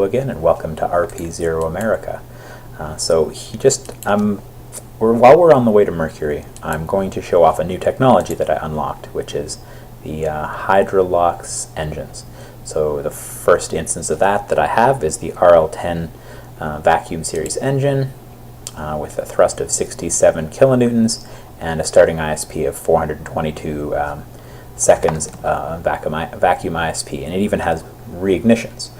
again, and welcome to RP-0 America. While we're on the way to Mercury, I'm going to show off a new technology that I unlocked, which is the Hydrolox engines. So the first instance of that I have is the RL10 vacuum series engine with a thrust of 67 kilonewtons and a starting ISP of 422 seconds vacuum ISP, and it even has reignitions,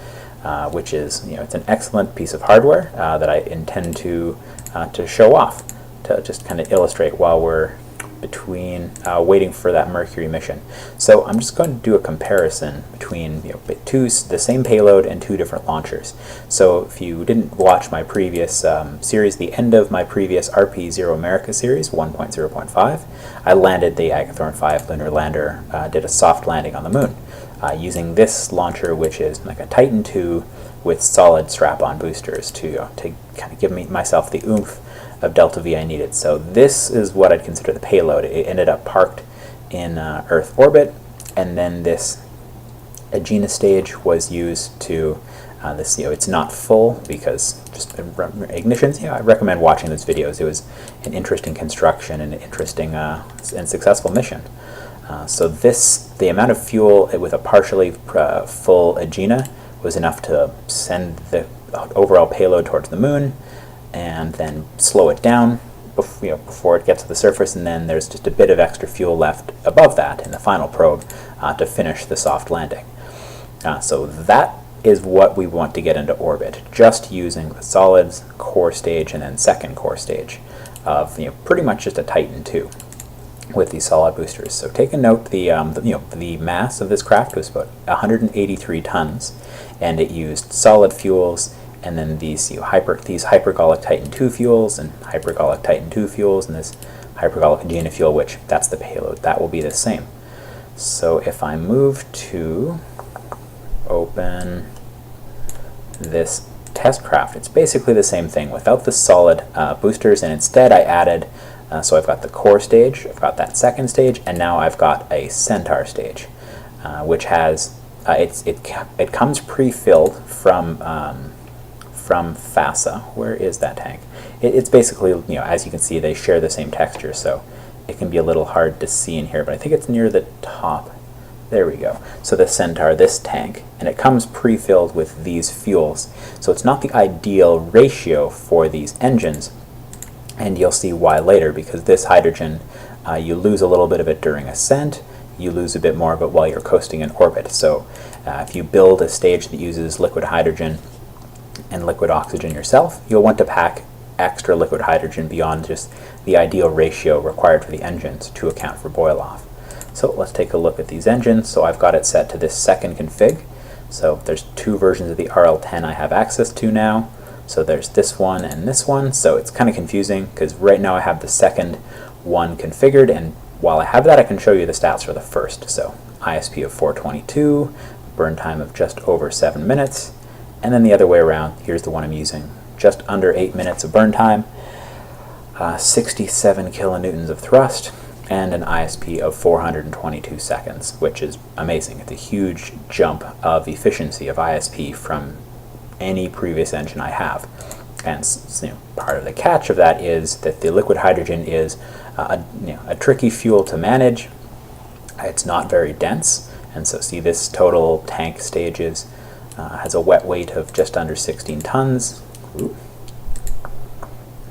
which is, it's an excellent piece of hardware that I intend to show off, to just kind of illustrate while we're between waiting for that Mercury mission. So I'm just going to do a comparison between the same payload and two different launchers. So if you didn't watch my previous series, the end of my previous RP-0 America series 1.0.5, I landed the Agathon 5 lunar lander, did a soft landing on the moon using this launcher, which is like a Titan II with solid strap-on boosters to kind of give myself the oomph of delta V I needed. So this is what I'd consider the payload. It ended up parked in Earth orbit, and then this Agena stage was used to it's not full because just ignitions. I recommend watching those videos. It was an interesting construction and an interesting and successful mission. So the amount of fuel with a partially full Agena was enough to send the overall payload towards the moon, and then slow it down before it gets to the surface, and then there's just a bit of extra fuel left above that in the final probe to finish the soft landing. So that is what we want to get into orbit, just using the solids core stage and then second core stage of pretty much just a Titan II with these solid boosters. So take a note, the mass of this craft was about 183 tons, and it used solid fuels, and then these hypergolic Titan II fuels and hypergolic Titan II fuels and this hypergolic Agena fuel, which that's the payload. That will be the same. So if I move to open this test craft, it's basically the same thing without the solid boosters, and instead I added, so I've got the core stage, I've got that second stage, and now I've got a Centaur stage, which has, it comes pre-filled from FASA. Where is that tank? It's basically, as you can see, they share the same texture, so it can be a little hard to see in here, but I think it's near the top. There we go. So the Centaur, this tank, and it comes pre-filled with these fuels. So it's not the ideal ratio for these engines, and you'll see why later, because this hydrogen, you lose a little bit of it during ascent, you lose a bit more of it while you're coasting in orbit. So if you build a stage that uses liquid hydrogen and liquid oxygen yourself, you'll want to pack extra liquid hydrogen beyond just the ideal ratio required for the engines to account for boil off. So let's take a look at these engines. So I've got it set to this second config. So there's two versions of the RL10 I have access to now. So there's this one and this one. So it's kind of confusing because right now I have the second one configured, and while I have that, I can show you the stats for the first. So ISP of 422, burn time of just over 7 minutes, and then the other way around, here's the one I'm using, just under 8 minutes of burn time, 67 kilonewtons of thrust, and an ISP of 422 seconds, which is amazing. It's a huge jump of efficiency of ISP from any previous engine I have. And part of the catch of that is that the liquid hydrogen is a tricky fuel to manage. It's not very dense, and so see this total tank stages has a wet weight of just under 16 tons. Ooh.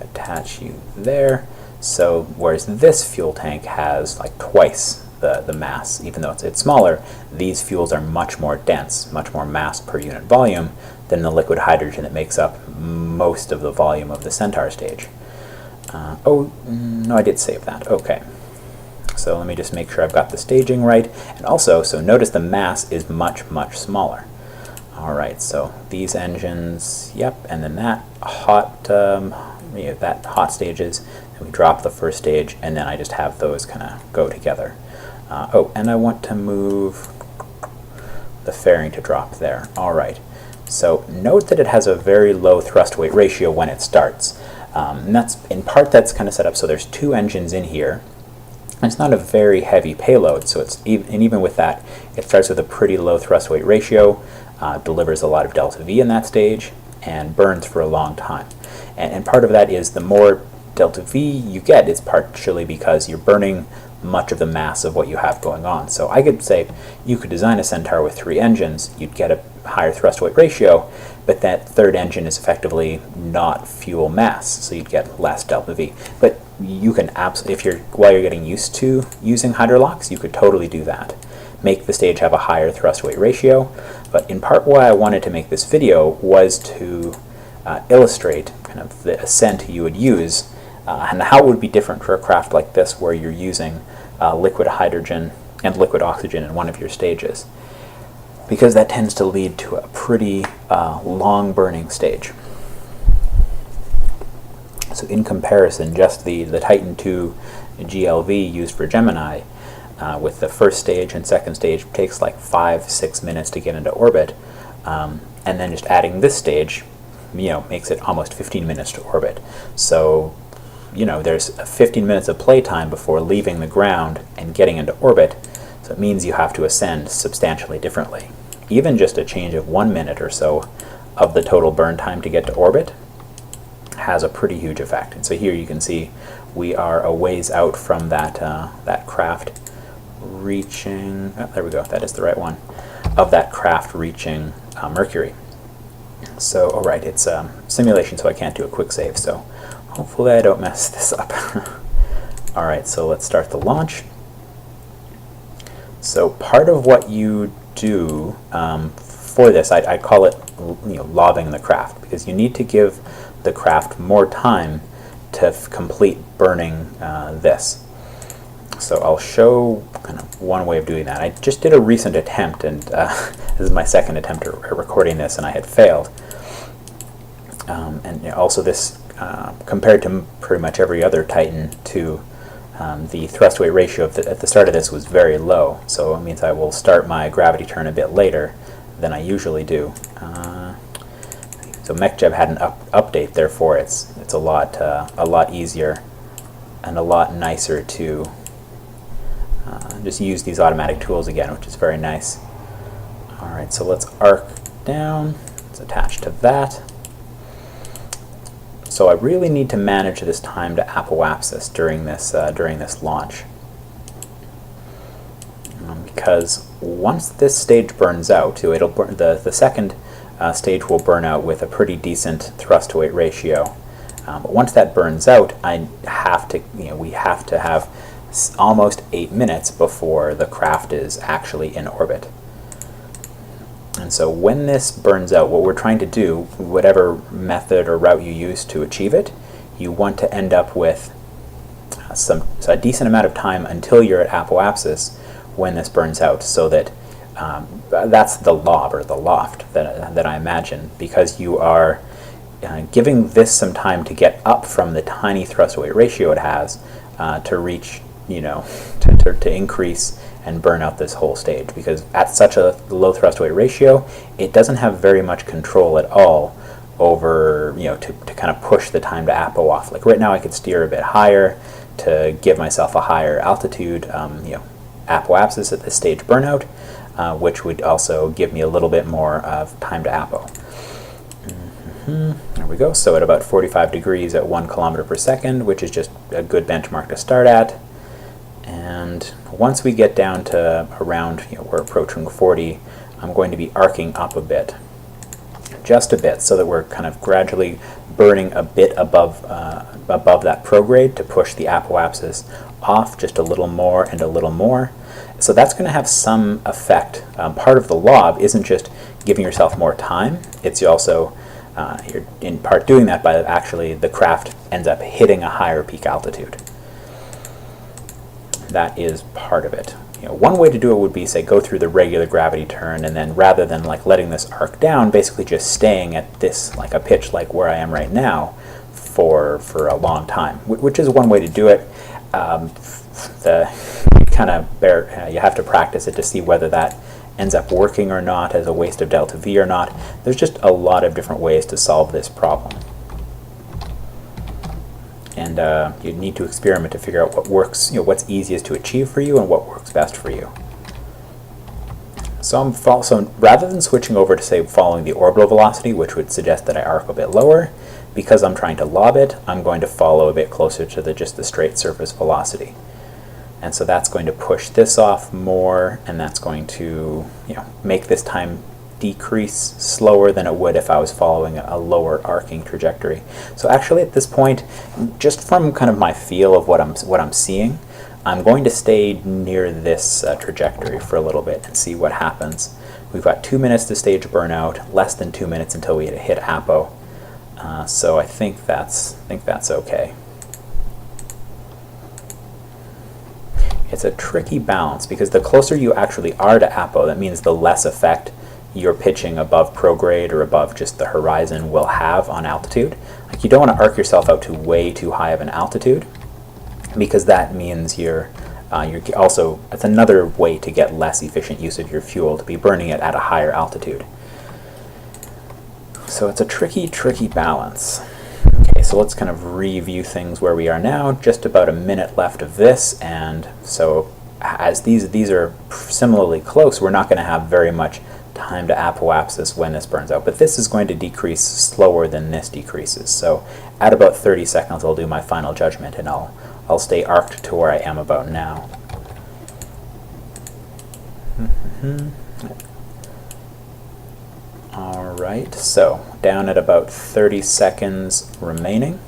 Attach you there. So whereas this fuel tank has like twice the mass, even though it's smaller, these fuels are much more dense, much more mass per unit volume than the liquid hydrogen that makes up most of the volume of the Centaur stage. Oh, no, I did save that. Okay. So let me just make sure I've got the staging right. And also, so notice the mass is much, much smaller. All right, so these engines, yep, and then that hot stages, and we drop the first stage, and then I just have those kind of go together. Oh, and I want to move the fairing to drop there. All right, so note that it has a very low thrust weight ratio when it starts. And that's, in part, that's kind of set up so there's two engines in here. It's not a very heavy payload, so it's even with that, it starts with a pretty low thrust weight ratio. delivers a lot of delta V in that stage, and burns for a long time. And part of that is the more delta V you get, it's partially because you're burning much of the mass of what you have going on. So I could say you could design a Centaur with 3 engines, you'd get a higher thrust-to-weight ratio, but that third engine is effectively not fuel mass, so you'd get less delta V. But you can absolutely, while you're getting used to using hydrolocks, you could totally do that. Make the stage have a higher thrust-to-weight ratio, but in part why I wanted to make this video was to illustrate kind of the ascent you would use and how it would be different for a craft like this where you're using liquid hydrogen and liquid oxygen in one of your stages, because that tends to lead to a pretty long burning stage. So in comparison, just the Titan II GLV used for Gemini, with the first stage and second stage takes like 5-6 minutes to get into orbit, and then just adding this stage, makes it almost 15 minutes to orbit. So there's 15 minutes of playtime before leaving the ground and getting into orbit, so it means you have to ascend substantially differently. Even just a change of 1 minute or so of the total burn time to get to orbit has a pretty huge effect. And so here you can see we are a ways out from that craft reaching, there we go, that is the right one, of that craft reaching Mercury. So, alright, it's simulation, so I can't do a quick save, so hopefully I don't mess this up. Alright, so let's start the launch. So part of what you do for this, I call it lobbing the craft, because you need to give the craft more time to complete burning this. So I'll show kind of one way of doing that. I just did a recent attempt, and this is my second attempt at recording this, and I had failed. And also this, compared to pretty much every other Titan II, the thrust-weight ratio at the start of this was very low, so it means I will start my gravity turn a bit later than I usually do. So MechJeb had an update, therefore it's a lot easier and a lot nicer to just use these automatic tools again, which is very nice. Alright, so let's arc down. It's attached to that. So I really need to manage this time to apoapsis during this launch, because once this stage burns out, it'll burn, the second stage will burn out with a pretty decent thrust-to-weight ratio. But once that burns out, we have to have almost 8 minutes before the craft is actually in orbit. And so when this burns out, what we're trying to do, whatever method or route you use to achieve it, you want to end up with a decent amount of time until you're at apoapsis when this burns out, so that that's the lob or the loft that I imagine, because you are giving this some time to get up from the tiny thrust-to-weight ratio it has to reach, to increase and burn out this whole stage, because at such a low thrust-to-weight ratio, it doesn't have very much control at all over, to kind of push the time to apo off. Like right now I could steer a bit higher to give myself a higher altitude, apoapsis at this stage burnout, which would also give me a little bit more of time to apo. There we go. So at about 45 degrees at 1 kilometer per second, which is just a good benchmark to start at. And once we get down to around, we're approaching 40, I'm going to be arcing up a bit, just a bit, so that we're kind of gradually burning a bit above that prograde to push the apoapsis off just a little more and a little more. So that's going to have some effect. Part of the lob isn't just giving yourself more time, it's also you're in part doing that by actually the craft ends up hitting a higher peak altitude. That is part of it. One way to do it would be, say, go through the regular gravity turn, and then rather than like letting this arc down, basically just staying at this, like a pitch like where I am right now for a long time, which is one way to do it. You have to practice it to see whether that ends up working or not as a waste of delta V or not. There's just a lot of different ways to solve this problem. And you need to experiment to figure out what works, what's easiest to achieve for you and what works best for you. So so rather than switching over to, say, following the orbital velocity, which would suggest that I arc a bit lower, because I'm trying to lob it, I'm going to follow a bit closer to just the straight surface velocity. And so that's going to push this off more, and that's going to, make this time decrease slower than it would if I was following a lower arcing trajectory. So actually at this point, just from kind of my feel of what I'm seeing, I'm going to stay near this trajectory for a little bit and see what happens. We've got 2 minutes to stage burnout, less than 2 minutes until we hit apo. So I think that's okay. It's a tricky balance because the closer you actually are to apo, that means the less effect your pitching above prograde or above just the horizon will have on altitude. Like, you don't want to arc yourself out to way too high of an altitude, because that means you're also, it's another way to get less efficient use of your fuel, to be burning it at a higher altitude. So it's a tricky balance. Okay, so let's kind of review things where we are now. Just about a minute left of this, and so as these are similarly close, we're not going to have very much time to apoapsis when this burns out, but this is going to decrease slower than this decreases. So at about 30 seconds I'll do my final judgment, and I'll stay arced to where I am about now. Alright, so down at about 30 seconds remaining.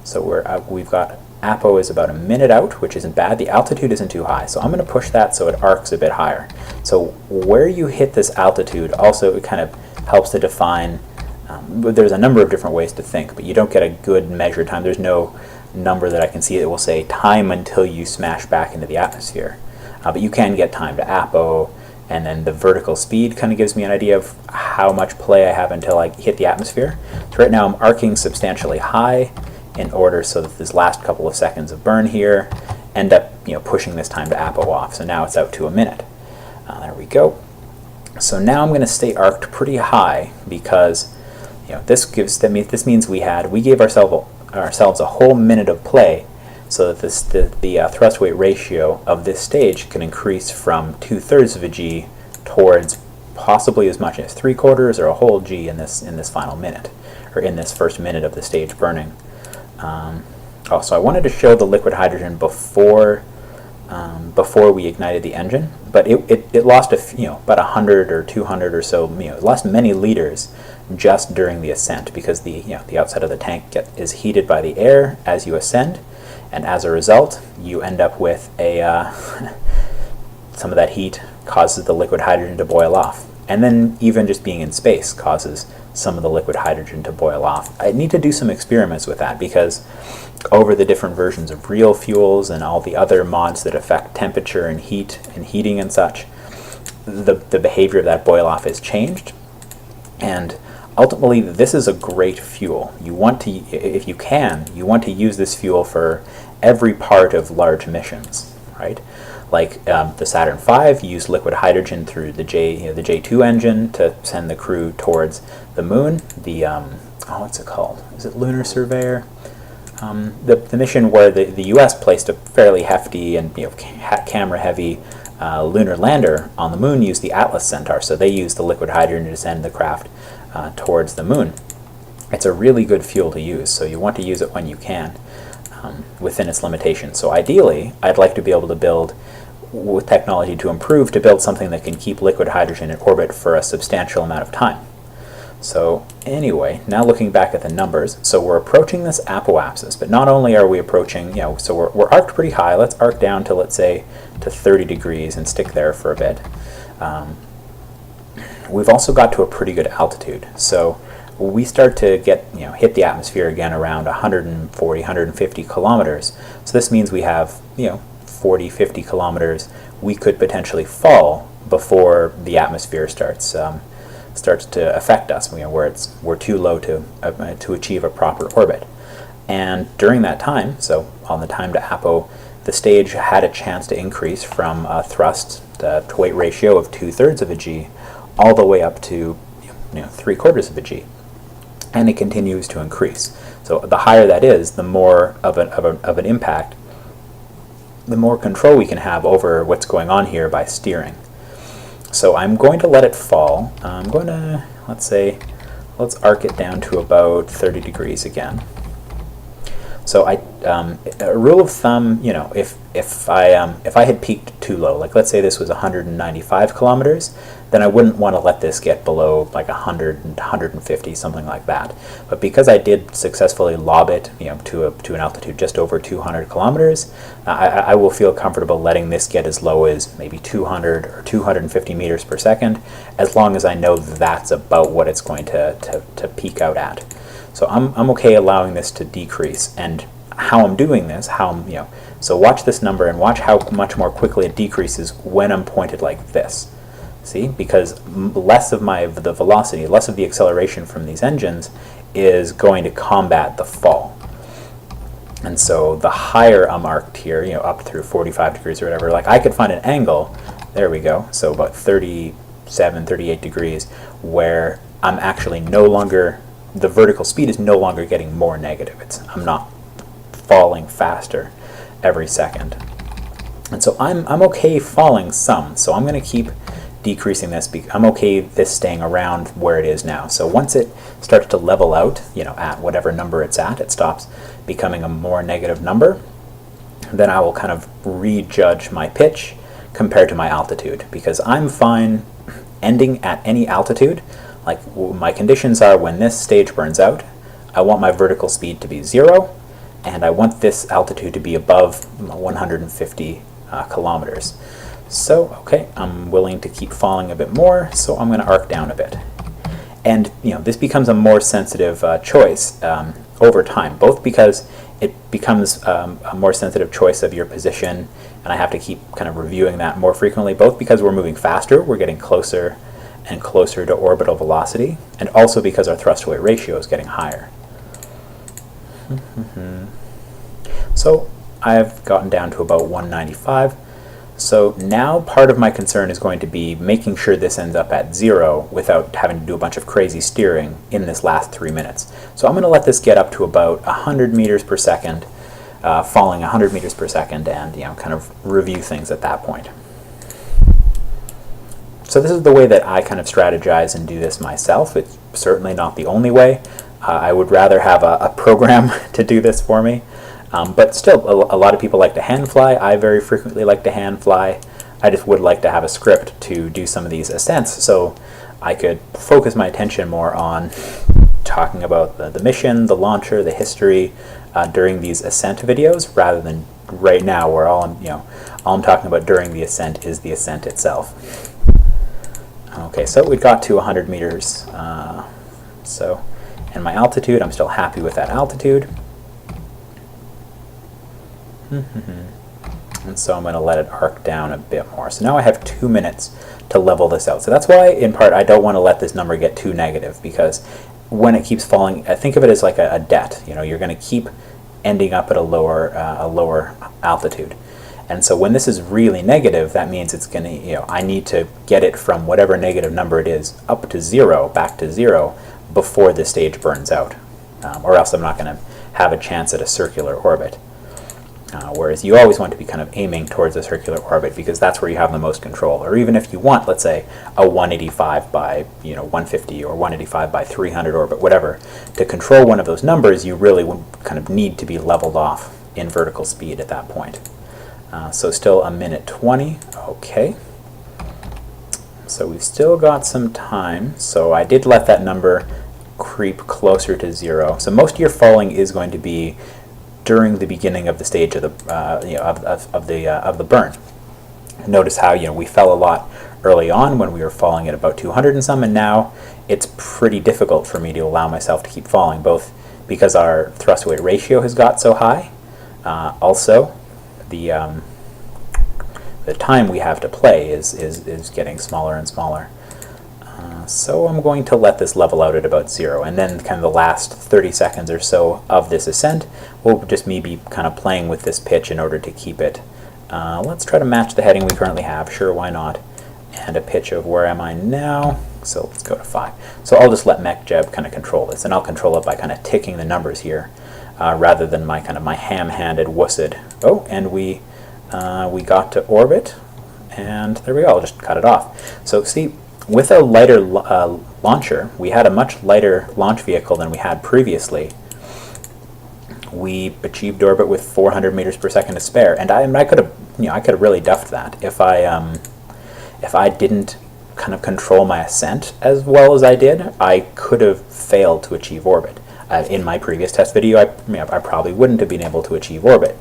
So we've got apo is about a minute out, which isn't bad. The altitude isn't too high, so I'm going to push that so it arcs a bit higher. So where you hit this altitude also, it kind of helps to define, there's a number of different ways to think, but you don't get a good measured time. There's no number that I can see that will say time until you smash back into the atmosphere. But you can get time to apo, and then the vertical speed kind of gives me an idea of how much play I have until I hit the atmosphere. So right now I'm arcing substantially high in order so that this last couple of seconds of burn here end up pushing this time to apo off. So now it's out to a minute. There we go. So now I'm going to stay arced pretty high because this means we gave ourselves a whole minute of play, so that the thrust weight ratio of this stage can increase from 2/3 of a G towards possibly as much as 3/4 or a whole G in this final minute, or in this first minute of the stage burning. So I wanted to show the liquid hydrogen before we ignited the engine, but it lost about 100 or 200 or so, it lost many liters just during the ascent, because the outside of the tank is heated by the air as you ascend, and as a result you end up with some of that heat causes the liquid hydrogen to boil off, and then even just being in space causes some of the liquid hydrogen to boil off. I need to do some experiments with that, because over the different versions of real fuels and all the other mods that affect temperature and heat and heating and such, the behavior of that boil off has changed. And ultimately this is a great fuel. You want to, if you can, you want to use this fuel for every part of large missions, right? Like the Saturn V used liquid hydrogen through the J2 engine to send the crew towards the moon. The what's it called? Is it Lunar Surveyor? The mission where the U.S. placed a fairly hefty and camera-heavy lunar lander on the moon used the Atlas Centaur, so they used the liquid hydrogen to send the craft towards the moon. It's a really good fuel to use, so you want to use it when you can, within its limitations. So ideally, I'd like to be able to build, with technology to improve, to build something that can keep liquid hydrogen in orbit for a substantial amount of time. So anyway, now looking back at the numbers, so we're approaching this apoapsis, but not only are we approaching, so we're arced pretty high. Let's arc down to, let's say, to 30 degrees and stick there for a bit. We've also got to a pretty good altitude, so we start to get, hit the atmosphere again around 140, 150 kilometers. So this means we have, 40, 50 kilometers we could potentially fall before the atmosphere starts to affect us, where we're too low to achieve a proper orbit. And during that time, so on the time to apo, the stage had a chance to increase from a thrust to weight ratio of 2/3 of a G all the way up to 3/4 of a G, and it continues to increase. So the higher that is, the more of an impact the more control we can have over what's going on here by steering. So I'm going to let it fall. I'm going to, let's arc it down to about 30 degrees again. So a rule of thumb, you know, if I had peaked too low, like let's say this was 195 kilometers, then I wouldn't want to let this get below like 100 and 150, something like that. But because I did successfully lob it, you know, to an altitude just over 200 kilometers, I will feel comfortable letting this get as low as maybe 200 or 250 meters per second, as long as I know that's about what it's going to peak out at. So I'm okay allowing this to decrease, and how I'm doing this, so watch this number and watch how much more quickly it decreases when I'm pointed like this. See, because less of the velocity, less of the acceleration from these engines is going to combat the fall. And so the higher I'm arced here, you know, up through 45 degrees or whatever, like I could find an angle, there we go, so about 37, 38 degrees, where I'm actually no longer, the vertical speed is no longer getting more negative. I'm not falling faster every second. And so I'm okay falling some, so I'm going to keep decreasing this. I'm okay this staying around where it is now. So once it starts to level out, you know, at whatever number it's at, it stops becoming a more negative number, then I will kind of rejudge my pitch compared to my altitude, because I'm fine ending at any altitude. Like my conditions are, when this stage burns out, I want my vertical speed to be 0, and I want this altitude to be above 150 kilometers. So, okay, I'm willing to keep falling a bit more, so I'm going to arc down a bit. And, you know, this becomes a more sensitive choice over time, both because it becomes a more sensitive choice of your position, and I have to keep kind of reviewing that more frequently, both because we're moving faster, we're getting closer and closer to orbital velocity, and also because our thrust-to-weight ratio is getting higher. So I've gotten down to about 195. So now part of my concern is going to be making sure this ends up at 0 without having to do a bunch of crazy steering in this last 3 minutes. So I'm going to let this get up to about 100 meters per second, falling 100 meters per second, and, you know, kind of review things at that point. So this is the way that I kind of strategize and do this myself. It's certainly not the only way. I would rather have a program to do this for me. But still, a lot of people like to hand fly. I very frequently like to hand fly. I just would like to have a script to do some of these ascents, so I could focus my attention more on talking about the mission, the launcher, the history during these ascent videos, rather than right now where all I'm talking about during the ascent is the ascent itself. Okay, so we got to 100 meters. And my altitude, I'm still happy with that altitude. And so I'm going to let it arc down a bit more. So now I have 2 minutes to level this out. So that's why, in part, I don't want to let this number get too negative, because when it keeps falling, I think of it as like a debt. You know, you're going to keep ending up at a lower altitude. And so when this is really negative, that means it's going to, you know, I need to get it from whatever negative number it is up to 0, back to 0, before the stage burns out. Or else I'm not going to have a chance at a circular orbit. Whereas you always want to be kind of aiming towards a circular orbit, because that's where you have the most control. Or even if you want, let's say, a 185 by 150 or 185 by 300 orbit, whatever, to control one of those numbers, you really would kind of need to be leveled off in vertical speed at that point. So still a minute 20. Okay. So we've still got some time. So I did let that number creep closer to 0. So most of your falling is going to be during the beginning of the stage of the burn. Notice how we fell a lot early on when we were falling at about 200 and some, and now it's pretty difficult for me to allow myself to keep falling, both because our thrust-to-weight ratio has got so high, also the time we have to play is getting smaller and smaller. So I'm going to let this level out at about 0, and then kind of the last 30 seconds or so of this ascent will just me be kind of playing with this pitch in order to keep it. Let's try to match the heading we currently have, sure, why not, and a pitch of where am I now, so let's go to 5. So I'll just let MechJeb kind of control this, and I'll control it by kind of ticking the numbers here, rather than my ham-handed wussed. Oh, and we we got to orbit, and there we go. I'll just cut it off. So see, with a lighter launcher, we had a much lighter launch vehicle than we had previously. We achieved orbit with 400 meters per second to spare, and I could have, I could have really duffed that if I didn't kind of control my ascent as well as I did. I could have failed to achieve orbit. In my previous test video, I probably wouldn't have been able to achieve orbit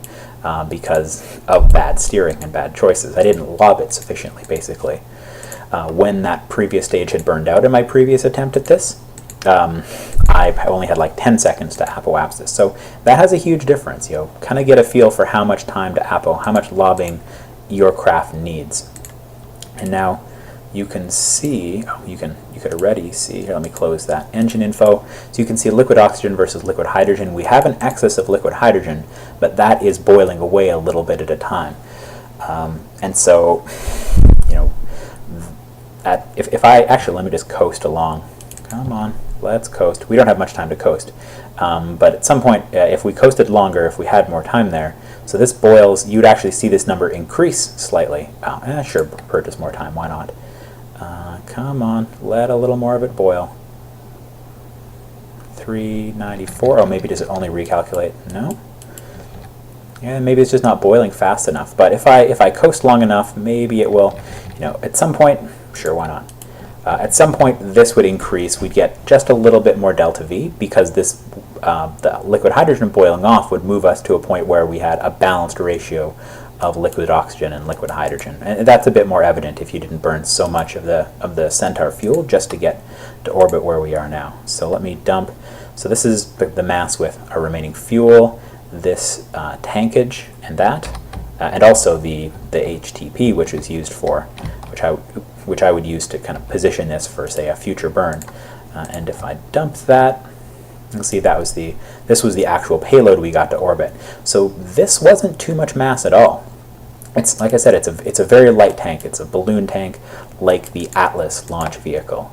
because of bad steering and bad choices. I didn't lob it sufficiently, basically. When that previous stage had burned out in my previous attempt at this, I only had like 10 seconds to apoapsis. So that has a huge difference. Kind of get a feel for how much time to apo, how much lobbing your craft needs. And now you can see, you could already see, here let me close that engine info, so you can see liquid oxygen versus liquid hydrogen. We have an excess of liquid hydrogen, but that is boiling away a little bit at a time. And so, if I, actually let me just coast along. Come on, let's coast. We don't have much time to coast. But at some point, if we coasted longer, if we had more time there, so this boils, you'd actually see this number increase slightly. Sure, purchase more time, why not? Come on, let a little more of it boil. 394, oh, maybe does it only recalculate? No? Yeah, maybe it's just not boiling fast enough. But if I coast long enough, maybe it will, at some point, sure, why not? At some point, this would increase. We'd get just a little bit more delta V because this, the liquid hydrogen boiling off would move us to a point where we had a balanced ratio of liquid oxygen and liquid hydrogen. And that's a bit more evident if you didn't burn so much of the Centaur fuel just to get to orbit where we are now. So let me dump. So this is the mass with our remaining fuel, this tankage, and that, and also the HTP, which is used for, which I would use to kind of position this for, say, a future burn. And if I dumped that, you'll see this was the actual payload we got to orbit. So this wasn't too much mass at all. It's, like I said, it's a very light tank. It's a balloon tank like the Atlas launch vehicle.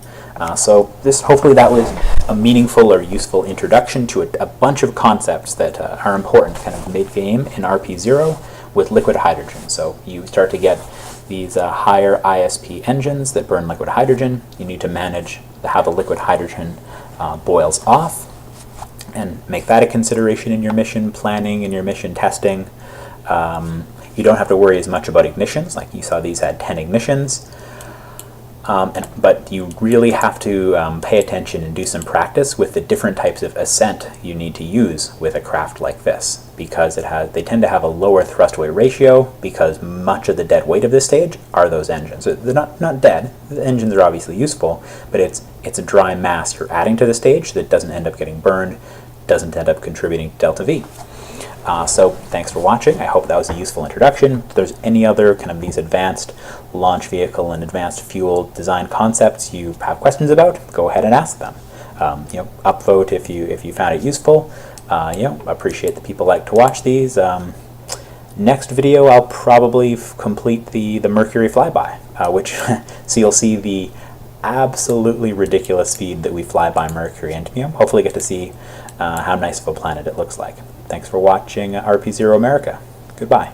So hopefully that was a meaningful or useful introduction to a bunch of concepts that are important kind of mid-game in RP-0 with liquid hydrogen. So you start to get these higher ISP engines that burn liquid hydrogen. You need to manage how the liquid hydrogen boils off and make that a consideration in your mission planning and your mission testing. You don't have to worry as much about ignitions. Like you saw, these had 10 ignitions. But you really have to pay attention and do some practice with the different types of ascent you need to use with a craft like this, because they tend to have a lower thrust-weight ratio, because much of the dead weight of this stage are those engines. So they're not dead. The engines are obviously useful, but it's a dry mass you're adding to the stage that doesn't end up getting burned, doesn't end up contributing to delta V. So thanks for watching. I hope that was a useful introduction. If there's any other kind of these advanced launch vehicle and advanced fuel design concepts you have questions about, go ahead and ask them. Upvote if you found it useful. Appreciate that people like to watch these. Next video, I'll probably complete the Mercury flyby, which so you'll see the absolutely ridiculous speed that we fly by Mercury, and hopefully get to see how nice of a planet it looks like. Thanks for watching RP-0 America. Goodbye.